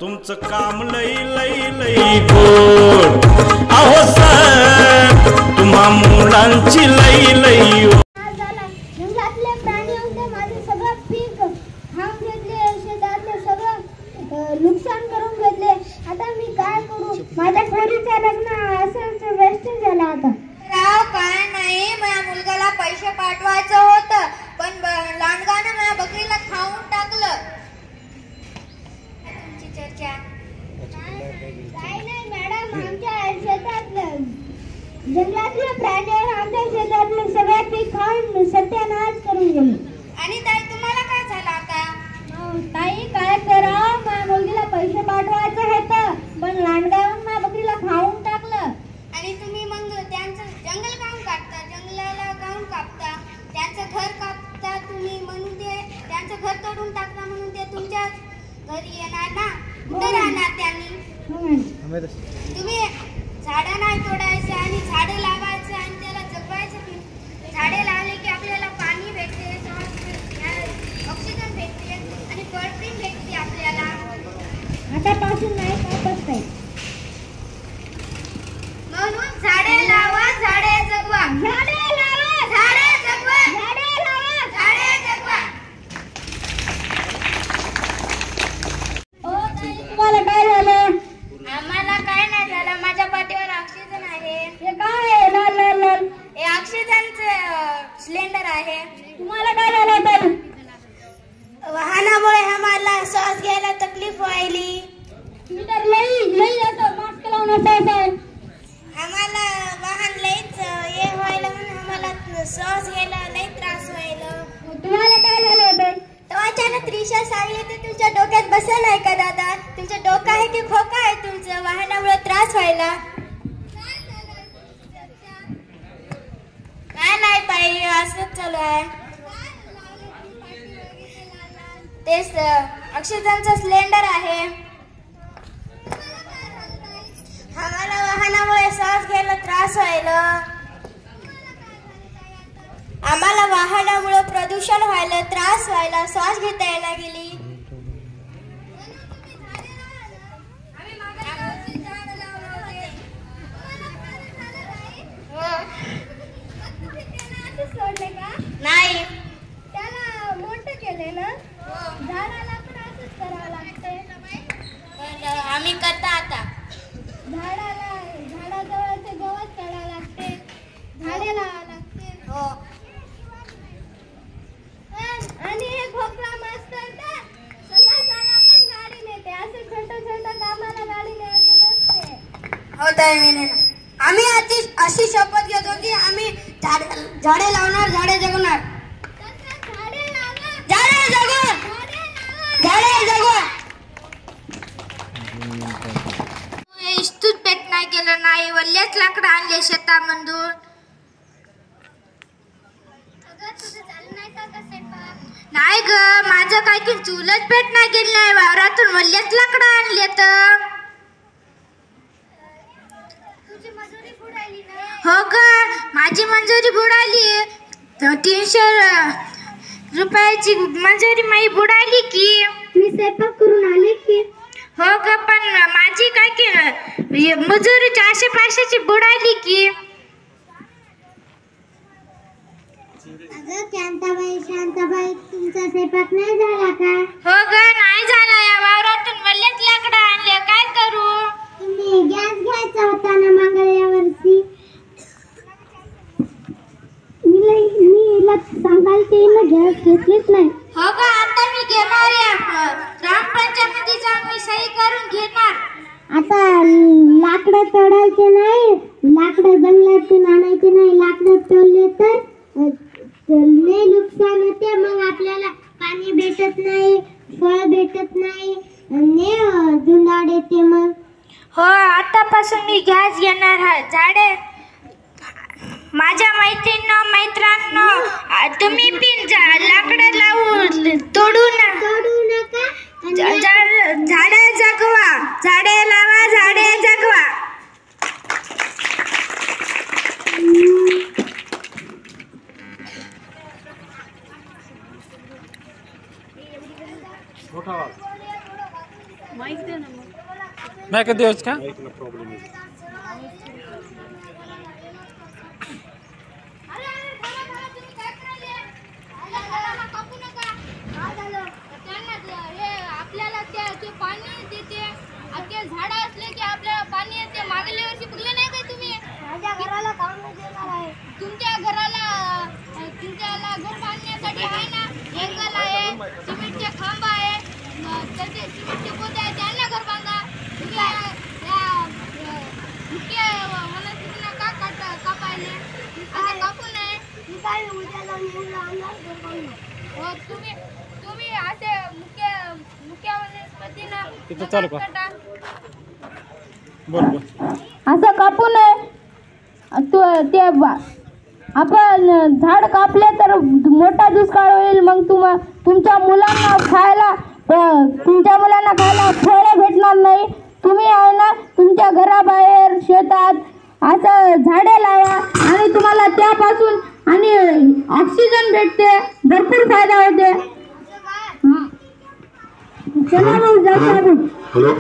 तुमचं काम लई लई लई गोड अहो सर तुम्हा मुलांची लई लई जंगलातले प्राणी होते माझे सगळं पीक खाऊन घेतले शेतातले सगळं नुकसान करून घेतले आता मी काय करू माझ्या पोरीचं लग्न असंच वेस्ट झालं आता राव काय नाही माझ्या मुलगाला पैसे पाठवायचं होतं पण लांडगाने माझ्या बकरीला खाऊन टाकलं तुमची चर्चा काय नाही मॅडम आमच्या शेतातलं जंगलातले प्राणी आमच्या शेतातले सगळे पीक खाऊन सत्यानाश करून गेले आणि ताई तुम्हाला काय झालं आता ताई काय करा माझ्या मुलगीला पैसे पाठवायचं होतं पण लांडगावून माझ्या बकरीला खाऊन टाकलं आणि तुम्ही मग त्यांचं जंगल काऊन कापता जंगलाला काऊन कापता त्यांचं घर कापता तुम्ही म्हणून ते त्यांचं घर तोडून टाकता म्हणून ते तुमच्या घरी येणार ना कुठे राहणार त्यांनी तुम्ही झाडं नाही तोडायचं आणि झाडं लावायचं आणि त्याला जगवायचं झाडे लावले की आपल्याला पाणी भेटते ऑक्सिजन भेटते आणि प्रोटीन भेटते आपल्याला आतापासून नाही कापत काही म्हणून झाडे लावा झाडे जगवा झाडे लावा झाडे जगवा झाडे लावा झाडे जगवा ओ ताई तुम्हाला काय झालं आम्हाला काय नाही झालं माझ्या पाठीवर ऑक्सिजन आहे हे काय आहे लाल लाल लाल हे ऑक्सिजनचं सिलेंडर आहे तुम्हाला काय झालं तर वाहनामुळे आम्हाला श्वास घ्यायला तकलीफ व्हायली मी तर लई लई आता मास्क लावून असायचं आम्हाला वाहन लईच हे व्हायला म्हणून आम्हाला श्वास घ्यायला लई त्रास व्हायला तुम्हाला काय झालं होतं तो अचानक त्रिशा सांगली ते तुमच्या डोक्यात बसेल आहे का दादा तुमचं डोकं आहे की खोकं आहे तुमचं वाहनामुळे त्रास व्हायला काय नाही ताई असंच चालू आहे तेच ऑक्सिजनचं सिलेंडर आहे आम्हाला वाहनामुळे श्वास घ्यायला त्रास व्हायला आम्हाला वाहनामुळे प्रदूषण व्हायला त्रास व्हायला श्वास घेता यायला गेली सोडले का नाही त्याला मोठं केले ना झाडाला पण असंच करावं लागते पण आम्ही करता आता झाडाजवळचे गवत काढावं लागते झाडे लावावं लागते हो आणि हे खोकला मास्तर तर संध्याकाळला पण गाडी नेते असे छोटं कामाला गाडी न्यायची नसते हो ताई आम्ही अशी शपथ घेतो की आम्ही झाडे लावणार झाडे जगवणार झाडे लावा झाडे जगवा झाडे लावा झाडे जगवा इस्तूत पेट नाही केलं नाही वल्ल्याच लाकडं आणले शेतामधून नाही ग माझं काय की चुलच पेट नाही गेली नाही वावरातून वल्ल्याच लाकडं आणले तर हो ग माझी मंजुरी बुडाली 300 रुपयाची मंजुरी माझी बुडाली की मी स्वयंपाक करून आले की हो ग पण माझी काय की मजुरी 400-500ची बुडाली की अगं शांताबाई तुमचा स्वयंपाक नाही झाला का हो ग नाही झाला या वावरातून वल्लेच लाकडं आणले काय करू तुम्ही गॅस घ्यायचा होता ना मागल्या वर्षी मी सांगायला ना गॅस घेतलीच नाही हो ग आता मी घेणार आहे ग्रामपंचायतीमध्ये जाऊन मी सही करून घेणार आता लाकडं तोडायचे नाही लाकडं जंगलातून आणायचे नाही लाकडं तोडले तर लय नुकसान होते मग आपल्याला पाणी भेटत नाही फळ भेटत नाही आणि जुनाड येते मग हो आतापासून मी गॅस घेणार आहे झाडे माझ्या मित्रांनो तुम्ही पण लाकडं लावून तोडू नका झाडे जगवा झाडे लावा झाडे जगवा मोठा नाही कधी होच का आपल्याला ते पाणी देते आपले झाड असले की आपल्याला पाणी येते. मागल्या वर्षी बघले नाही काय तुम्ही? माझ्या घराला काम देणार आहे. तुमच्या घराला तुमच्याला घर बांधण्यासाठी आहे ना, एंगल आहे, सिमेंटचे खांब आहे, त्याचे सिमेंटचे पोते आहे, त्यांना घर बांधा. तुम्ही मुख्य वनस्पतींना का कापायले? असं कापू नये. मी काय उद्या जाऊन हो तुम्ही असे मुख्य वनस्पतींना तिथं चालू का बोल बोल असं कापू नये. आपण झाड कापले तर मोठा दुष्काळ होईल. मग तुमच्या मुलांना खायला फळे भेटणार नाही. तुम्ही आहे ना तुमच्या घराबाहेर शेतात असं झाडे लावा आणि तुम्हाला त्यापासून आणि ऑक्सिजन भेटते, भरपूर फायदा होते. चला मग जाऊ. हॅलो